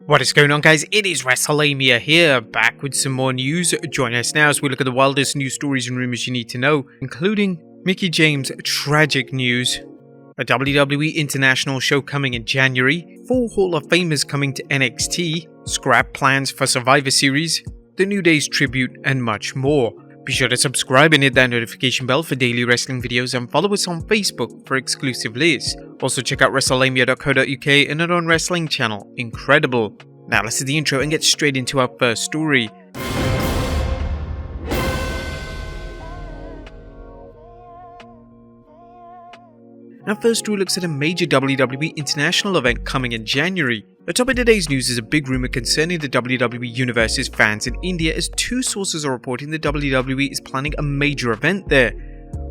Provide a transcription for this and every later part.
What is going on, guys? It is Wrestlelamia here, back with some more news. Join us now as we look at the wildest news stories and rumors you need to know, including Mickie James' tragic news, a WWE International show coming in January, 4 Hall of Famers coming to NXT, scrap plans for Survivor Series, the New Day's tribute, and much more. Be sure to subscribe and hit that notification bell for daily wrestling videos, and follow us on Facebook for exclusive lists. Also check out Wrestlelamia.co.uk and our own wrestling channel, Incredible. Now let's do the intro and get straight into our first story. Our first story looks at a major WWE International event coming in January. The top of today's news is a big rumor concerning the WWE Universe's fans in India, as 2 sources are reporting the WWE is planning a major event there.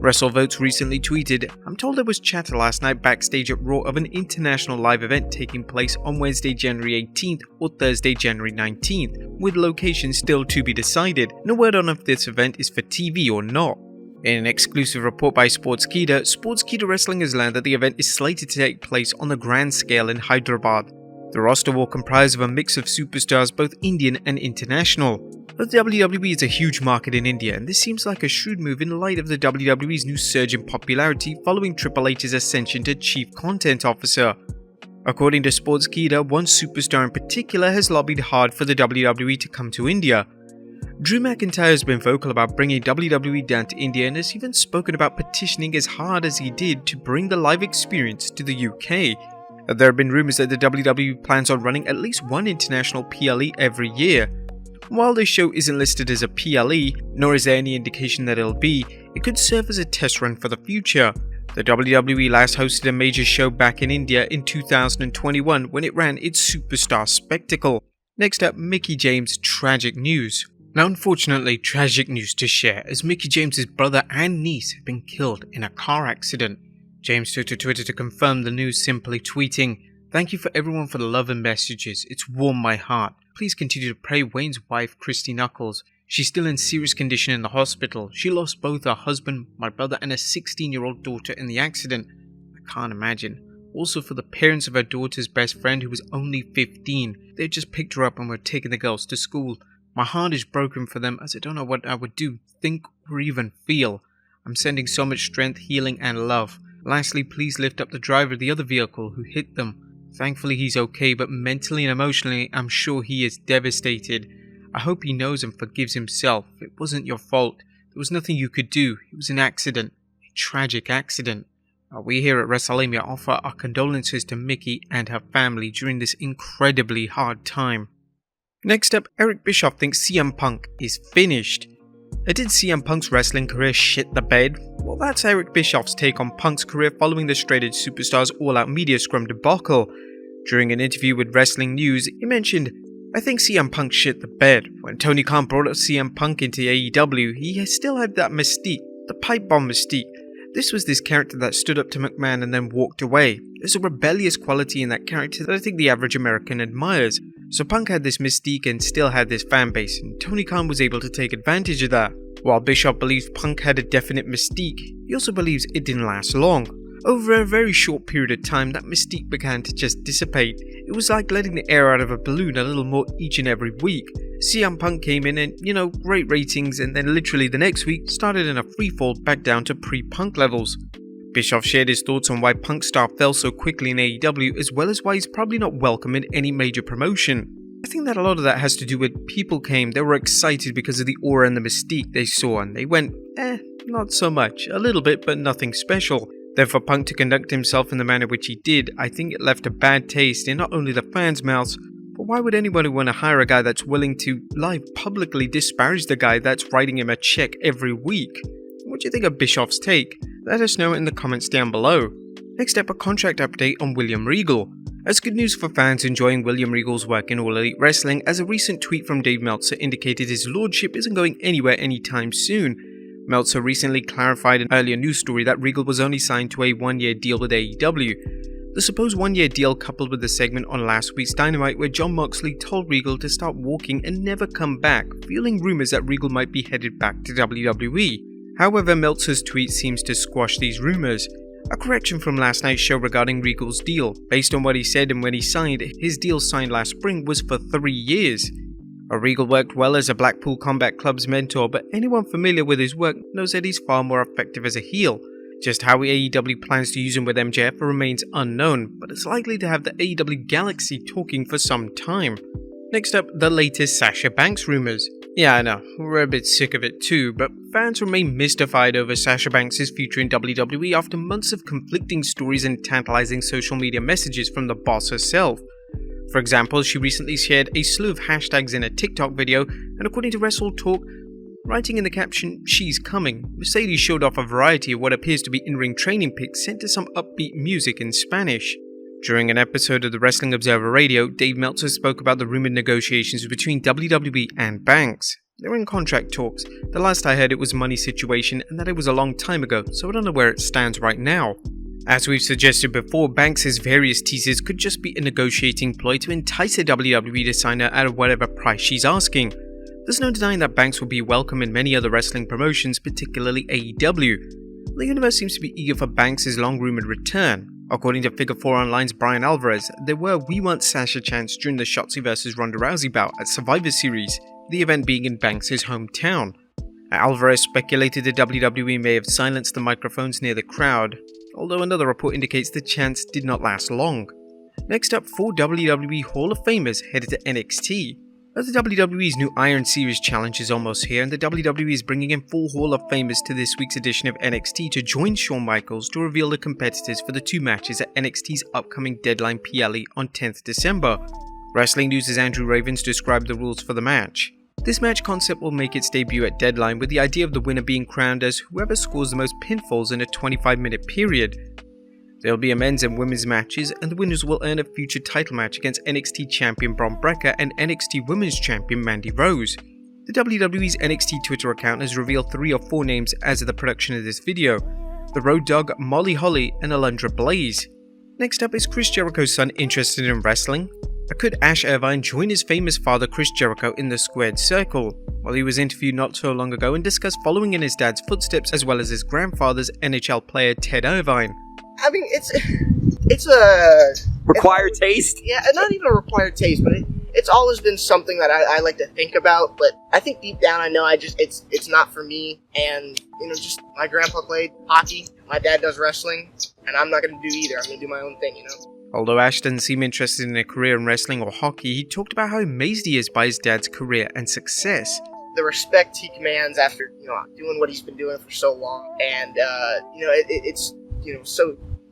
WrestleVotes recently tweeted, "I'm told there was chatter last night backstage at Raw of an international live event taking place on Wednesday, January 18th or Thursday, January 19th, with locations still to be decided. No word on if this event is for TV or not." In an exclusive report by Sportskeeda Wrestling has learned that the event is slated to take place on the grand scale in Hyderabad. The roster will comprise of a mix of superstars, both Indian and international. The WWE is a huge market in India, and this seems like a shrewd move in light of the WWE's new surge in popularity following Triple H's ascension to Chief Content Officer. According to Sportskeeda, one superstar in particular has lobbied hard for the WWE to come to India. Drew McIntyre has been vocal about bringing WWE down to India and has even spoken about petitioning as hard as he did to bring the live experience to the UK. There have been rumours that the WWE plans on running at least one international PLE every year. While this show isn't listed as a PLE, nor is there any indication that it'll be, it could serve as a test run for the future. The WWE last hosted a major show back in India in 2021 when it ran its Superstar Spectacle. Next up, Mickie James' tragic news. Now, unfortunately, tragic news to share, as Mickie James' brother and niece have been killed in a car accident. James took to Twitter to confirm the news, simply tweeting, "Thank you for everyone for the love and messages. It's warmed my heart. Please continue to pray Wayne's wife, Christy Knuckles. She's still in serious condition in the hospital. She lost both her husband, my brother, and a 16-year-old daughter in the accident. I can't imagine. Also for the parents of her daughter's best friend, who was only 15. They just picked her up and were taking the girls to school. My heart is broken for them, as I don't know what I would do, think, or even feel. I'm sending so much strength, healing, and love. Lastly, please lift up the driver of the other vehicle who hit them. Thankfully he's okay, but mentally and emotionally I'm sure he is devastated. I hope he knows and forgives himself. It wasn't your fault. There was nothing you could do. It was an accident. A tragic accident." We here at Wrestlelamia offer our condolences to Mickie and her family during this incredibly hard time. Next up, Eric Bischoff thinks CM Punk is finished. Did CM Punk's wrestling career shit the bed? Well, that's Eric Bischoff's take on Punk's career following the Shredded Superstars All-Out Media Scrum debacle. During an interview with Wrestling News, he mentioned, "I think CM Punk shit the bed. When Tony Khan brought up CM Punk into AEW, he still had that mystique, the pipe bomb mystique. This was this character that stood up to McMahon and then walked away. There's a rebellious quality in that character that I think the average American admires. So Punk had this mystique and still had this fan base, and Tony Khan was able to take advantage of that." While Bischoff believes Punk had a definite mystique, he also believes it didn't last long. Over a very short period of time, that mystique began to just dissipate. It was like letting the air out of a balloon a little more each and every week. CM Punk came in and, great ratings, and then literally the next week started in a freefall back down to pre-Punk levels. Bischoff shared his thoughts on why Punk's star fell so quickly in AEW, as well as why he's probably not welcome in any major promotion. I think that a lot of that has to do with people came, they were excited because of the aura and the mystique they saw, and they went, not so much, a little bit, but nothing special. Then for Punk to conduct himself in the manner which he did, I think it left a bad taste in not only the fans' mouths, but why would anyone want to hire a guy that's willing to live publicly disparage the guy that's writing him a check every week? What do you think of Bischoff's take? Let us know in the comments down below. Next up, a contract update on William Regal. That's good news for fans enjoying William Regal's work in All Elite Wrestling, as a recent tweet from Dave Meltzer indicated his lordship isn't going anywhere anytime soon. Meltzer recently clarified an earlier news story that Regal was only signed to a 1-year deal with AEW. The supposed 1-year deal coupled with the segment on last week's Dynamite where Jon Moxley told Regal to start walking and never come back, fueling rumours that Regal might be headed back to WWE. However, Meltzer's tweet seems to squash these rumours. A correction from last night's show regarding Regal's deal. Based on what he said and when he signed, his deal signed last spring was for 3 years. Regal worked well as a Blackpool Combat Club's mentor, but anyone familiar with his work knows that he's far more effective as a heel. Just how AEW plans to use him with MJF remains unknown, but it's likely to have the AEW Galaxy talking for some time. Next up, the latest Sasha Banks rumors. Yeah, I know, we're a bit sick of it too, but fans remain mystified over Sasha Banks' future in WWE after months of conflicting stories and tantalizing social media messages from the boss herself. For example, she recently shared a slew of hashtags in a TikTok video, and according to Wrestle Talk, writing in the caption, "She's coming," Mercedes showed off a variety of what appears to be in-ring training pics sent to some upbeat music in Spanish. During an episode of the Wrestling Observer Radio, Dave Meltzer spoke about the rumored negotiations between WWE and Banks. They're in contract talks. The last I heard it was a money situation and that it was a long time ago, so I don't know where it stands right now. As we've suggested before, Banks' various teasers could just be a negotiating ploy to entice the WWE to sign her at whatever price she's asking. There's no denying that Banks will be welcome in many other wrestling promotions, particularly AEW. The universe seems to be eager for Banks' long-rumored return. According to Figure 4 Online's Brian Alvarez, there were "We Want Sasha" chants during the Shotzi vs Ronda Rousey bout at Survivor Series, the event being in Banks' hometown. Alvarez speculated the WWE may have silenced the microphones near the crowd, although another report indicates the chants did not last long. Next up, 4 WWE Hall of Famers headed to NXT. As the WWE's new Iron Series challenge is almost here, and the WWE is bringing in 4 Hall of Famers to this week's edition of NXT to join Shawn Michaels to reveal the competitors for the 2 matches at NXT's upcoming Deadline PLE on 10th December. Wrestling News' Andrew Ravens described the rules for the match. This match concept will make its debut at Deadline, with the idea of the winner being crowned as whoever scores the most pinfalls in a 25-minute period. There will be a men's and women's matches, and the winners will earn a future title match against NXT champion Bron Breakker and NXT women's champion Mandy Rose. The WWE's NXT Twitter account has revealed 3 or 4 names as of the production of this video: the Road Dogg, Molly Holly, and Alundra Blaze. Next up, is Chris Jericho's son interested in wrestling? Could Ash Irvine join his famous father Chris Jericho in the squared circle? Well, he was interviewed not so long ago and discussed following in his dad's footsteps as well as his grandfather's NHL player Ted Irvine. I mean, it's a required taste. Yeah, not even a required taste, but it's always been something that I like to think about. But I think deep down, I know it's not for me. And just my grandpa played hockey, my dad does wrestling, and I'm not going to do either. I'm going to do my own thing, Although Ash doesn't seem interested in a career in wrestling or hockey, he talked about how amazed he is by his dad's career and success. The respect he commands after doing what he's been doing for so long, and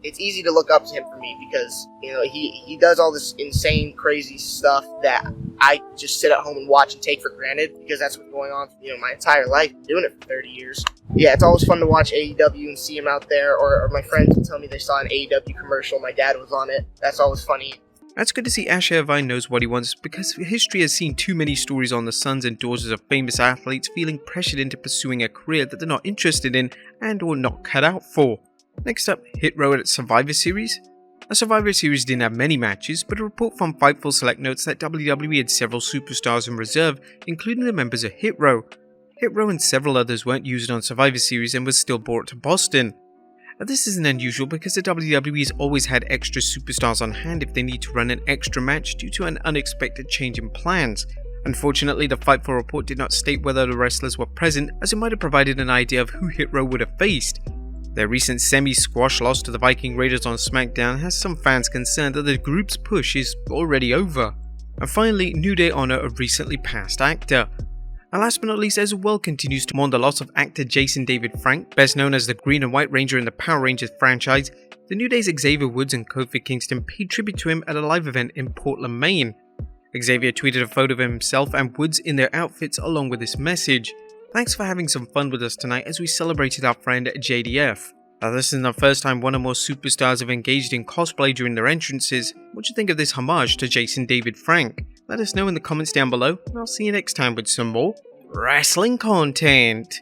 it's easy to look up to him for me because he does all this insane, crazy stuff that I just sit at home and watch and take for granted because that's what's going on my entire life, doing it for 30 years. Yeah, it's always fun to watch AEW and see him out there, or my friends will tell me they saw an AEW commercial, my dad was on it. That's always funny. That's good to see Ash Irvine knows what he wants, because history has seen too many stories on the sons and daughters of famous athletes feeling pressured into pursuing a career that they're not interested in and or not cut out for. Next up, Hit Row at Survivor Series. A Survivor Series didn't have many matches, but a report from Fightful Select notes that WWE had several superstars in reserve, including the members of Hit Row. Hit Row and several others weren't used on Survivor Series and was still brought to Boston. This isn't unusual because the WWE has always had extra superstars on hand if they need to run an extra match due to an unexpected change in plans. Unfortunately, the Fightful report did not state whether the wrestlers were present, as it might have provided an idea of who Hit Row would have faced. Their recent semi-squash loss to the Viking Raiders on SmackDown has some fans concerned that the group's push is already over. And finally, New Day honor a recently passed actor. And last but not least, as the world continues to mourn the loss of actor Jason David Frank, best known as the Green and White Ranger in the Power Rangers franchise, the New Day's Xavier Woods and Kofi Kingston paid tribute to him at a live event in Portland, Maine. Xavier tweeted a photo of himself and Woods in their outfits along with this message: "Thanks for having some fun with us tonight as we celebrated our friend JDF. This isn't the first time one or more superstars have engaged in cosplay during their entrances. What do you think of this homage to Jason David Frank? Let us know in the comments down below, and I'll see you next time with some more wrestling content."